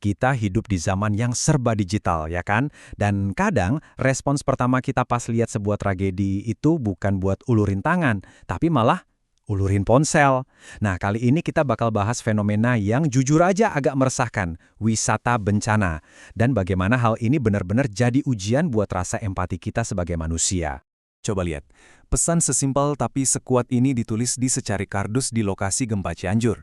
Kita hidup di zaman yang serba digital, ya kan? Dan kadang respons pertama kita pas lihat sebuah tragedi itu bukan buat ulurin tangan, tapi malah ulurin ponsel. Nah, kali ini kita bakal bahas fenomena yang jujur aja agak meresahkan, wisata bencana. Dan bagaimana hal ini benar-benar jadi ujian buat rasa empati kita sebagai manusia. Coba lihat, pesan sesimpel tapi sekuat ini ditulis di secari kardus di lokasi gempa Cianjur.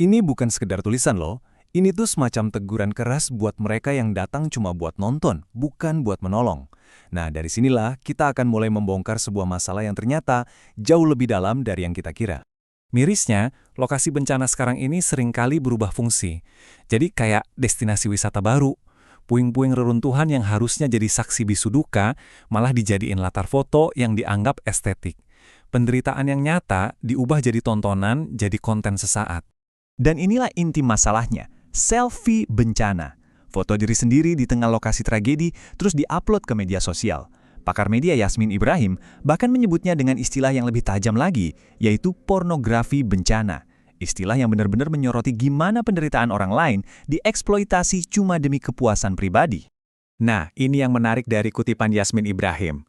Ini bukan sekedar tulisan loh, ini tuh semacam teguran keras buat mereka yang datang cuma buat nonton, bukan buat menolong. Nah, dari sinilah kita akan mulai membongkar sebuah masalah yang ternyata jauh lebih dalam dari yang kita kira. Mirisnya, lokasi bencana sekarang ini seringkali berubah fungsi. Jadi kayak destinasi wisata baru. Puing-puing reruntuhan yang harusnya jadi saksi bisu duka, malah dijadiin latar foto yang dianggap estetik. Penderitaan yang nyata diubah jadi tontonan, jadi konten sesaat. Dan inilah inti masalahnya, selfie bencana. Foto diri sendiri di tengah lokasi tragedi terus diupload ke media sosial. Pakar media Yasmin Ibrahim bahkan menyebutnya dengan istilah yang lebih tajam lagi, yaitu pornografi bencana. Istilah yang benar-benar menyoroti gimana penderitaan orang lain dieksploitasi cuma demi kepuasan pribadi. Nah, ini yang menarik dari kutipan Yasmin Ibrahim.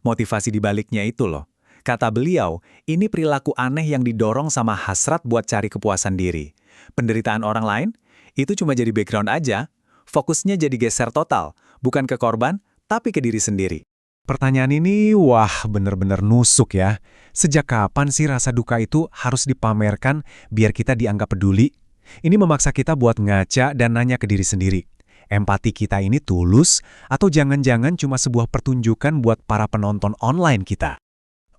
Motivasi di baliknya itu loh. Kata beliau, ini perilaku aneh yang didorong sama hasrat buat cari kepuasan diri. Penderitaan orang lain, itu cuma jadi background aja. Fokusnya jadi geser total, bukan ke korban, tapi ke diri sendiri. Pertanyaan ini, wah bener-bener nusuk ya. Sejak kapan sih rasa duka itu harus dipamerkan biar kita dianggap peduli? Ini memaksa kita buat ngaca dan nanya ke diri sendiri. Empati kita ini tulus atau jangan-jangan cuma sebuah pertunjukan buat para penonton online kita?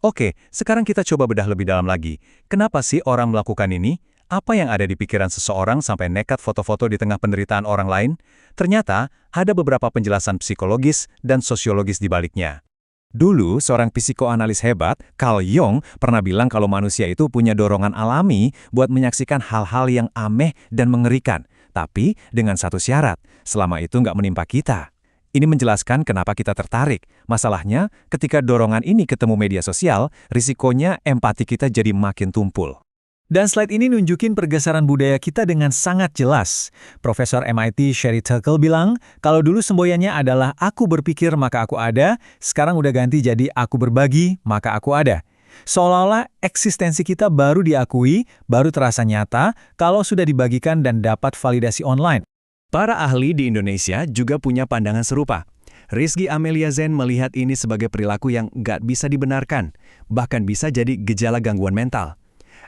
Oke, sekarang kita coba bedah lebih dalam lagi. Kenapa sih orang melakukan ini? Apa yang ada di pikiran seseorang sampai nekat foto-foto di tengah penderitaan orang lain? Ternyata, ada beberapa penjelasan psikologis dan sosiologis di baliknya. Dulu, seorang psikoanalis hebat, Carl Jung, pernah bilang kalau manusia itu punya dorongan alami buat menyaksikan hal-hal yang aneh dan mengerikan. Tapi, dengan satu syarat, selama itu nggak menimpa kita. Ini menjelaskan kenapa kita tertarik. Masalahnya, ketika dorongan ini ketemu media sosial, risikonya empati kita jadi makin tumpul. Dan slide ini nunjukin pergeseran budaya kita dengan sangat jelas. Profesor MIT Sherry Turkle bilang, kalau dulu semboyannya adalah aku berpikir maka aku ada, sekarang udah ganti jadi aku berbagi maka aku ada. Seolah-olah eksistensi kita baru diakui, baru terasa nyata kalau sudah dibagikan dan dapat validasi online. Para ahli di Indonesia juga punya pandangan serupa. Rizky Amelia Zen melihat ini sebagai perilaku yang nggak bisa dibenarkan, bahkan bisa jadi gejala gangguan mental.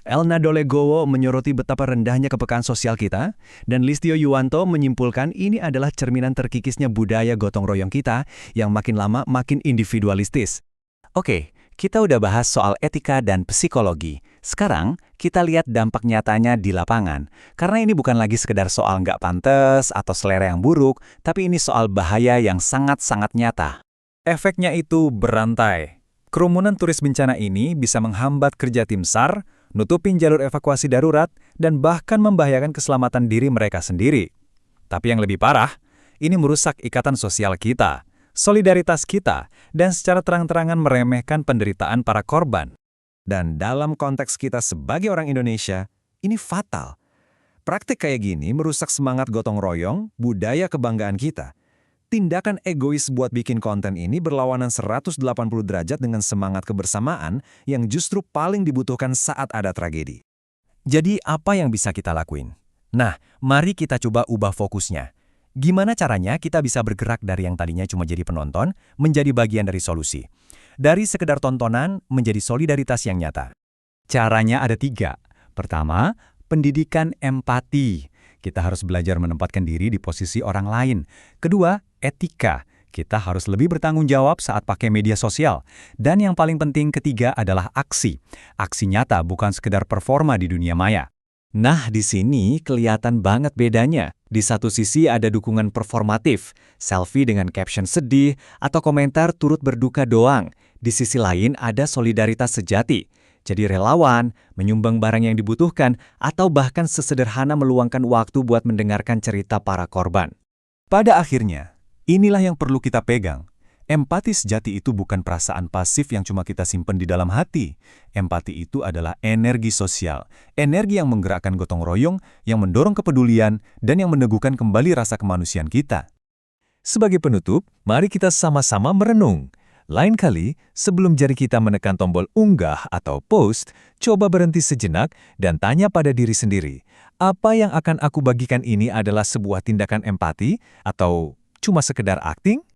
Elna Dolegowo menyoroti betapa rendahnya kepekaan sosial kita, dan Listio Yuwanto menyimpulkan ini adalah cerminan terkikisnya budaya gotong royong kita yang makin lama makin individualistis. Oke, kita udah bahas soal etika dan psikologi. Sekarang, kita lihat dampak nyatanya di lapangan. Karena ini bukan lagi sekedar soal nggak pantas atau selera yang buruk, tapi ini soal bahaya yang sangat-sangat nyata. Efeknya itu berantai. Kerumunan turis bencana ini bisa menghambat kerja tim SAR, nutupin jalur evakuasi darurat, dan bahkan membahayakan keselamatan diri mereka sendiri. Tapi yang lebih parah, ini merusak ikatan sosial kita, solidaritas kita, dan secara terang-terangan meremehkan penderitaan para korban. Dan dalam konteks kita sebagai orang Indonesia, ini fatal. Praktik kayak gini merusak semangat gotong royong, budaya kebanggaan kita. Tindakan egois buat bikin konten ini berlawanan 180 derajat dengan semangat kebersamaan yang justru paling dibutuhkan saat ada tragedi. Jadi apa yang bisa kita lakuin? Nah, mari kita coba ubah fokusnya. Gimana caranya kita bisa bergerak dari yang tadinya cuma jadi penonton, menjadi bagian dari solusi? Dari sekedar tontonan, menjadi solidaritas yang nyata. Caranya ada 3. Pertama, pendidikan empati. Kita harus belajar menempatkan diri di posisi orang lain. Kedua, etika. Kita harus lebih bertanggung jawab saat pakai media sosial. Dan yang paling penting ketiga adalah aksi. Aksi nyata bukan sekedar performa di dunia maya. Nah, di sini kelihatan banget bedanya. Di satu sisi ada dukungan performatif, selfie dengan caption sedih, atau komentar turut berduka doang. Di sisi lain ada solidaritas sejati. Jadi relawan, menyumbang barang yang dibutuhkan, atau bahkan sesederhana meluangkan waktu buat mendengarkan cerita para korban. Pada akhirnya, inilah yang perlu kita pegang. Empati sejati itu bukan perasaan pasif yang cuma kita simpen di dalam hati. Empati itu adalah energi sosial, energi yang menggerakkan gotong royong, yang mendorong kepedulian, dan yang meneguhkan kembali rasa kemanusiaan kita. Sebagai penutup, mari kita sama-sama merenung. Lain kali, sebelum jari kita menekan tombol unggah atau post, coba berhenti sejenak dan tanya pada diri sendiri, apa yang akan aku bagikan ini adalah sebuah tindakan empati atau cuma sekedar akting?